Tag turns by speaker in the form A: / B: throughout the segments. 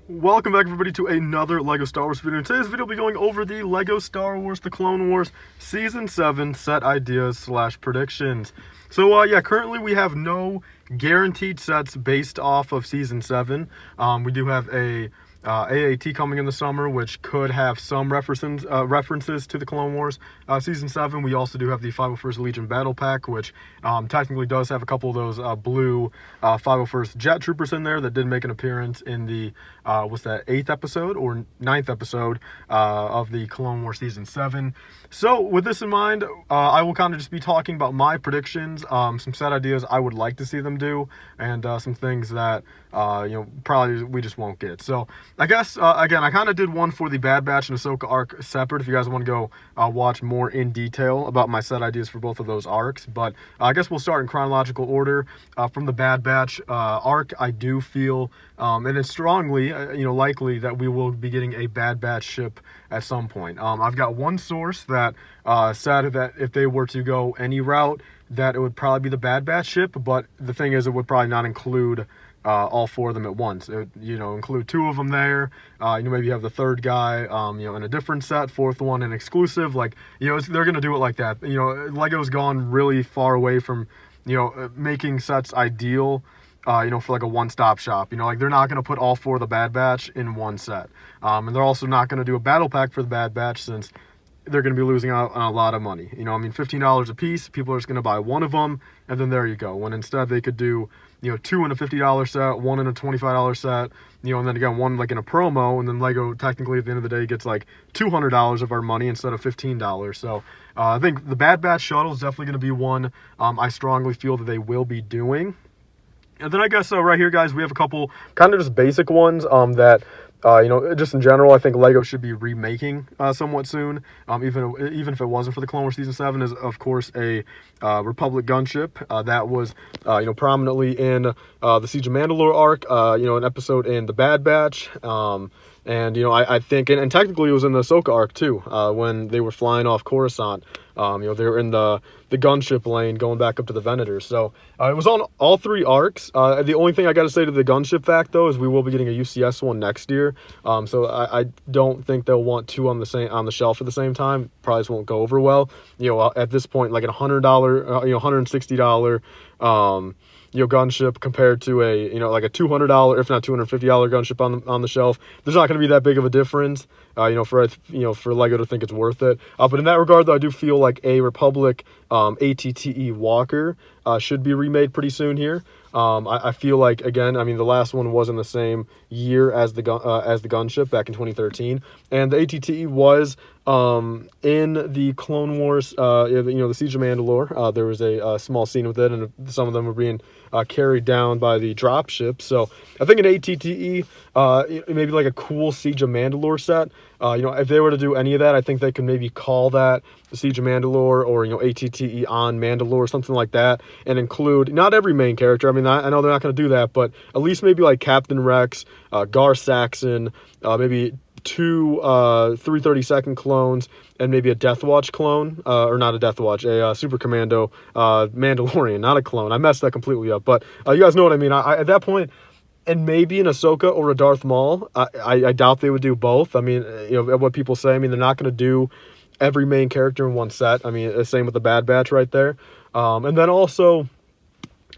A: Welcome back, everybody, to another LEGO Star Wars video. In today's video, we'll be going over the LEGO Star Wars The Clone Wars Season 7 set ideas / predictions. So, yeah, currently we have no guaranteed sets based off of Season 7. We do have a AAT coming in the summer, which could have some references to the Clone Wars Season 7. We also do have the 501st Legion Battle Pack, which technically does have a couple of those blue 501st Jet Troopers in there that did make an appearance in the, what's that, 8th episode or 9th episode of the Clone Wars Season 7. So with this in mind, I will kind of just be talking about my predictions, some set ideas I would like to see them do, and some things that, probably we just won't get. So I guess, again, I kind of did one for the Bad Batch and Ahsoka arc separate if you guys want to go watch more in detail about my set ideas for both of those arcs. But I guess we'll start in chronological order. From the Bad Batch arc, I do feel, and it's strongly, likely that we will be getting a Bad Batch ship at some point. I've got one source that said that if they were to go any route, that it would probably be the Bad Batch ship, but the thing is, it would probably not include all four of them at once. It, include two of them there. Maybe you have the third guy, in a different set, fourth one an exclusive. Like, they're gonna do it like that. Lego's gone really far away from, making sets ideal. For like a one-stop shop. Like they're not gonna put all four of the Bad Batch in one set, and they're also not gonna do a battle pack for the Bad Batch since they're going to be losing out on a lot of money. $15 a piece. People are just going to buy one of them, and then there you go. When instead they could do, two in a $50 set, one in a $25 set, and then again, one like in a promo, and then Lego technically at the end of the day gets like $200 of our money instead of $15. So I think the Bad Batch shuttle is definitely going to be one I strongly feel that they will be doing. And then I guess right here, guys, we have a couple kind of just basic ones that, just in general, I think LEGO should be remaking somewhat soon. Even if it wasn't for the Clone Wars Season 7, is of course a Republic gunship that was prominently in the Siege of Mandalore arc. An episode in the Bad Batch. I think, and technically it was in the Ahsoka arc too, when they were flying off Coruscant. They were in the gunship lane going back up to the Venators. So it was on all three arcs. The only thing I got to say to the gunship fact, though, is we will be getting a UCS one next year. So I don't think they'll want two on the shelf at the same time. Probably just won't go over well. At this point, like a $100, $160. Gunship compared to a like a $200 if not $250 gunship on the shelf, there's not going to be that big of a difference for Lego to think it's worth it. But in that regard, though, I do feel like a Republic ATTE Walker should be remade pretty soon here. I feel like, again, the last one was in the same year as the gunship back in 2013, and the ATTE was in the Clone Wars, the Siege of Mandalore. There was a small scene with it, and some of them were being carried down by the drop ships. So I think an ATTE, maybe like a cool Siege of Mandalore set. If they were to do any of that, I think they could maybe call that the Siege of Mandalore or, ATTE on Mandalore, something like that, and include not every main character. I know they're not going to do that, but at least maybe like Captain Rex, Gar Saxon, maybe two 332nd clones, and maybe a Death Watch clone, or not a Death Watch, a Super Commando Mandalorian, not a clone. I messed that completely up, but you guys know what I mean. At that point, and maybe an Ahsoka or a Darth Maul. I doubt they would do both. What people say. They're not going to do every main character in one set. Same with the Bad Batch right there. And then also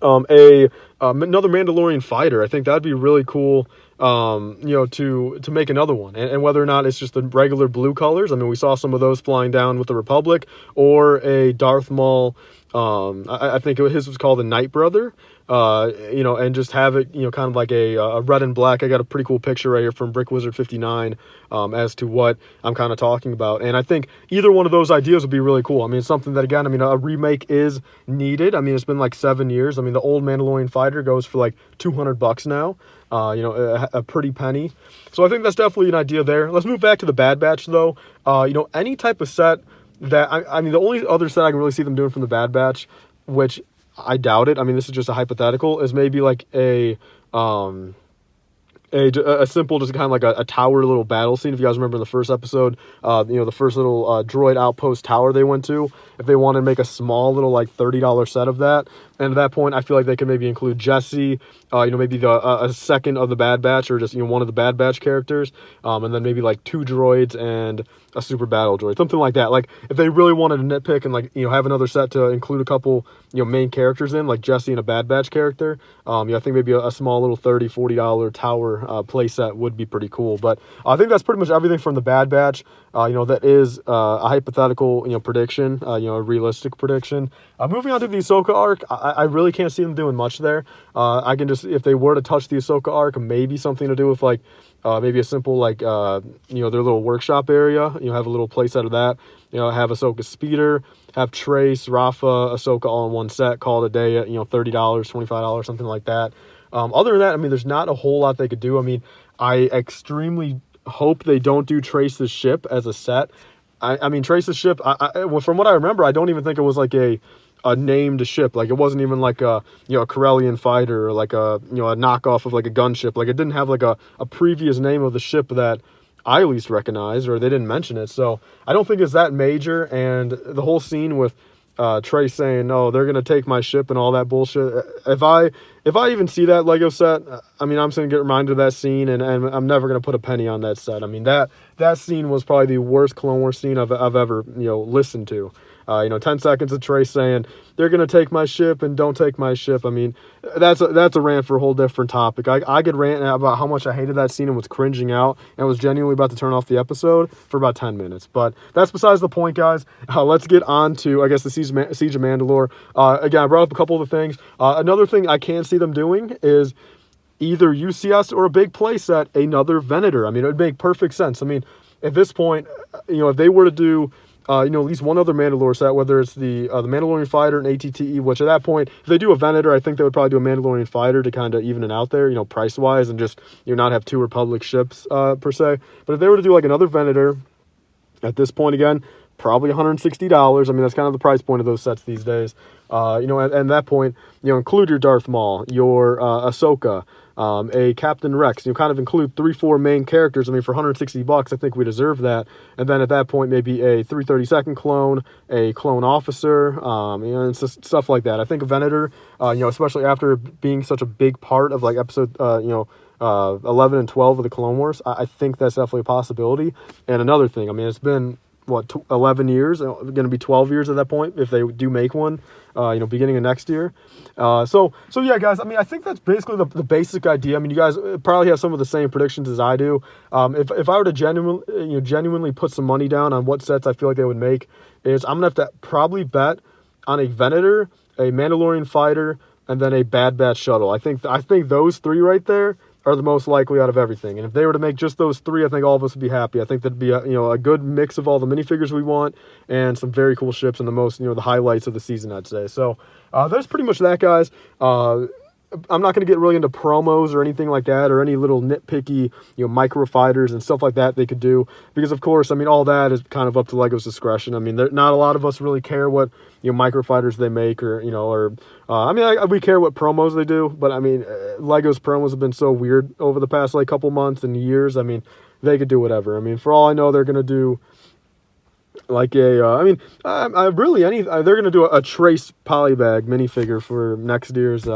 A: another Mandalorian fighter. I think that'd be really cool. To make another one, and whether or not it's just the regular blue colors. We saw some of those flying down with the Republic, or a Darth Maul. I think his was called the Night Brother. And just have it, kind of like a red and black. I got a pretty cool picture right here from Brick Wizard 59 as to what I'm kind of talking about. And I think either one of those ideas would be really cool. It's something that, again, a remake is needed. It's been like 7 years. The old Mandalorian fighter goes for like $200 now. A pretty penny. So I think that's definitely an idea there. Let's move back to the Bad Batch, though. Any type of set that, the only other set I can really see them doing from the Bad Batch, which I doubt it. This is just a hypothetical, is maybe like a simple, just kind of like a tower little battle scene. If you guys remember in the first episode, the first little droid outpost tower they went to, if they want to make a small little like $30 set of that, And at that point, I feel like they could maybe include Jesse, you know, maybe a second of the Bad Batch, or just, you know, one of the Bad Batch characters, and then maybe like 2 droids and a super battle droid, something like that. Like, if they really wanted to nitpick and, like, you know, have another set to include a couple, you know, main characters in, like Jesse and a Bad Batch character, yeah, I think maybe a small little $30-$40 tower play set would be pretty cool. But I think that's pretty much everything from the Bad Batch. You know, that is a hypothetical, you know, prediction, you know, a realistic prediction. Moving on to the Ahsoka arc, I really can't see them doing much there. I can just, if they were to touch the Ahsoka arc, maybe something to do with, like, maybe a simple, like, you know, their little workshop area, you know, have a little place out of that, you know, have Ahsoka's speeder, have Trace, Rafa, Ahsoka all in one set, call it a day at, you know, $30, $25, something like that. Other than that, I mean, there's not a whole lot they could do. I mean, I extremely hope they don't do Trace's ship as a set. I mean, Trace's ship, well, from what I remember, I don't even think it was like a named ship. Like, it wasn't even like a, you know, a Corellian fighter, or like a, you know, a knockoff of like a gunship. Like, it didn't have like a previous name of the ship that I at least recognized, or they didn't mention it. So I don't think it's that major. And the whole scene with Trace saying, "No, they're gonna take my ship," and all that bullshit. If I even see that Lego set, I mean, I'm just gonna get reminded of that scene, and I'm never gonna put a penny on that set. I mean, that scene was probably the worst Clone Wars scene I've ever, you know, listened to. You know, 10 seconds of Trace saying, "They're going to take my ship and don't take my ship." I mean, that's a rant for a whole different topic. I could rant about how much I hated that scene and was cringing out and was genuinely about to turn off the episode for about 10 minutes. But that's besides the point, guys. Let's get on to, I guess, the Siege of Mandalore. Again, I brought up a couple of the things. Another thing I can see them doing is either UCS or a big play set, another Venator. I mean, it would make perfect sense. I mean, at this point, you know, if they were to do, you know, at least one other Mandalore set, whether it's the Mandalorian fighter and ATTE, which at that point, if they do a Venator, I think they would probably do a Mandalorian fighter to kind of even it out there, you know, price-wise, and just, you know, not have 2 Republic ships, per se. But if they were to do, like, another Venator, at this point, again, probably $160. I mean, that's kind of the price point of those sets these days. You know, at that point, you know, include your Darth Maul, your Ahsoka, a Captain Rex. You kind of include 3-4 main characters. I mean, for $160, I think we deserve that. And then at that point, maybe a 332nd clone, a clone officer, you know, and stuff like that. I think a Venator, you know, especially after being such a big part of, like, episode, you know, 11 and 12 of the Clone Wars, I think that's definitely a possibility. And another thing, I mean, it's been, what, 11 years, going to be 12 years at that point if they do make one, you know, beginning of next year. So yeah, guys, I mean, I think that's basically the basic idea. I mean, you guys probably have some of the same predictions as I do. If I were to genuinely put some money down on what sets I feel like they would make, is I'm going to have to probably bet on a Venator, a Mandalorian fighter, and then a Bad Batch shuttle. I think those 3 right there are the most likely out of everything. And if they were to make just those 3, I think all of us would be happy. I think that'd be a good mix of all the minifigures we want and some very cool ships and the most, you know, the highlights of the season, I'd say. So that's pretty much that, guys. I'm not going to get really into promos or anything like that, or any little nitpicky, you know, micro fighters and stuff like that they could do, because of course, I mean, all that is kind of up to LEGO's discretion. I mean, not a lot of us really care what, you know, micro fighters they make, or, you know, or I mean, we care what promos they do, but I mean, LEGO's promos have been so weird over the past, like, couple months and years. I mean, they could do whatever. I mean, for all I know, they're going to do like a, I mean, they're going to do a Trace polybag minifigure for next year's,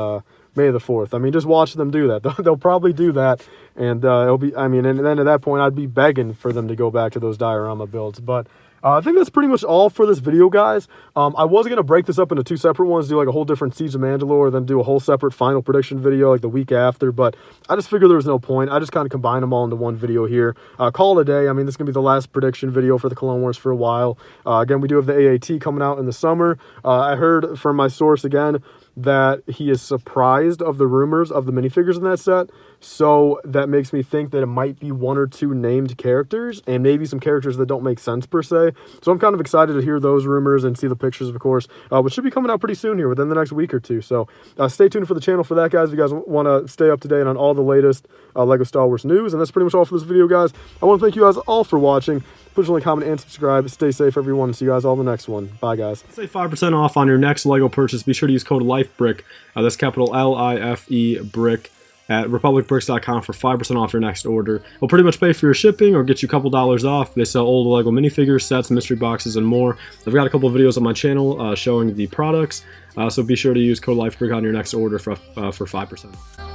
A: May the 4th. I mean, just watch them do that. They'll probably do that, and it'll be, I mean, and then at that point, I'd be begging for them to go back to those diorama builds. But I think that's pretty much all for this video, guys. I was going to break this up into 2 separate ones, do like a whole different Siege of Mandalore, then do a whole separate final prediction video like the week after, but I just figured there was no point. I just kind of combined them all into one video here. Call it a day. I mean, this is going to be the last prediction video for the Clone Wars for a while. Again, we do have the AAT coming out in the summer. I heard from my source again that he is surprised of the rumors of the minifigures in that set, so that makes me think that it might be 1 or 2 named characters, and maybe some characters that don't make sense per se. So I'm kind of excited to hear those rumors and see the pictures, of course, which should be coming out pretty soon here, within the next week or 2. So stay tuned for the channel for that, guys, if you guys want to stay up to date on all the latest LEGO Star Wars news. And that's pretty much all for this video, guys. I want to thank you guys all for watching. Please like, comment, and subscribe. Stay safe, everyone, and see you guys all in the next one. Bye, guys. Say 5% off on your next LEGO purchase. Be sure to use code LIFEBRICK. That's capital LIFE BRICK
B: at republicbricks.com for 5% off your next order. It'll pretty much pay for your shipping or get you a couple dollars off. They sell old Lego minifigures, sets, mystery boxes, and more. I've got a couple of videos on my channel showing the products, so be sure to use code LifeBrick on your next order for 5%.